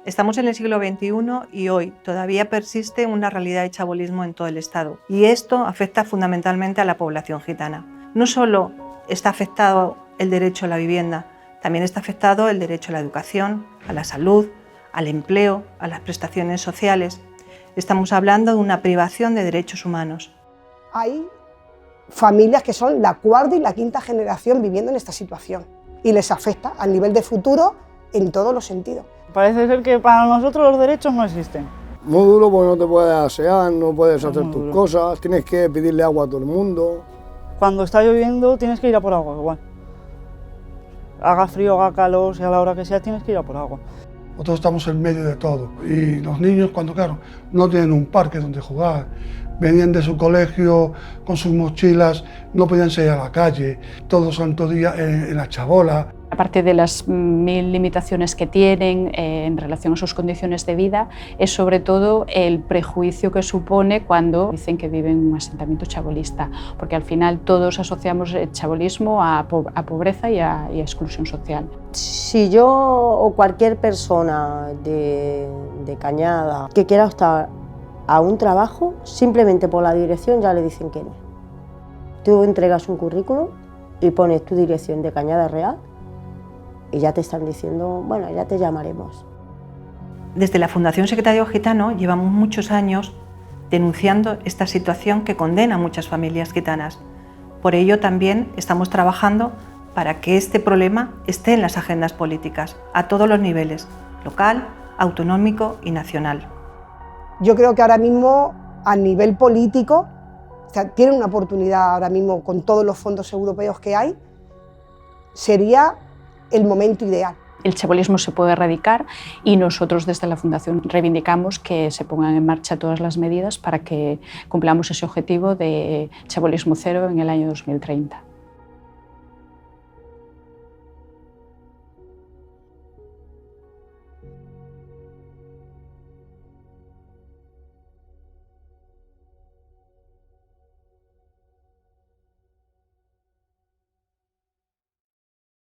Estamos en el siglo XXI y hoy todavía persiste una realidad de chabolismo en todo el Estado. Y esto afecta fundamentalmente a la población gitana. No solo está afectado el derecho a la vivienda, también está afectado el derecho a la educación, a la salud, al empleo, a las prestaciones sociales. Estamos hablando de una privación de derechos humanos. Hay familias que son la cuarta y la quinta generación viviendo en esta situación y les afecta al nivel de futuro en todos los sentidos. Parece ser que para nosotros los derechos no existen. Muy duro porque no te puedes asear, no puedes hacer tus cosas, tienes que pedirle agua a todo el mundo. Cuando está lloviendo tienes que ir a por agua igual. Haga frío, haga calor, sea la hora que sea, tienes que ir a por agua. Nosotros estamos en medio de todo y los niños cuando claro, no tienen un parque donde jugar, venían de su colegio con sus mochilas, no podían salir a la calle, todo santo día en la chabola. Aparte de las 1000 limitaciones que tienen en relación a sus condiciones de vida, es sobre todo el prejuicio que supone cuando dicen que viven en un asentamiento chabolista, porque al final todos asociamos el chabolismo a pobreza y a exclusión social. Si yo o cualquier persona de Cañada que quiera optar a un trabajo, simplemente por la dirección ya le dicen que no. Tú entregas un currículum y pones tu dirección de Cañada Real y ya te están diciendo, bueno, ya te llamaremos. Desde la Fundación Secretario Gitano llevamos muchos años denunciando esta situación que condena a muchas familias gitanas. Por ello también estamos trabajando para que este problema esté en las agendas políticas, a todos los niveles, local, autonómico y nacional. Yo creo que ahora mismo, a nivel político, tienen una oportunidad ahora mismo con todos los fondos europeos que hay, sería el momento ideal. El chabolismo se puede erradicar y nosotros desde la Fundación reivindicamos que se pongan en marcha todas las medidas para que cumplamos ese objetivo de chabolismo cero en el año 2030.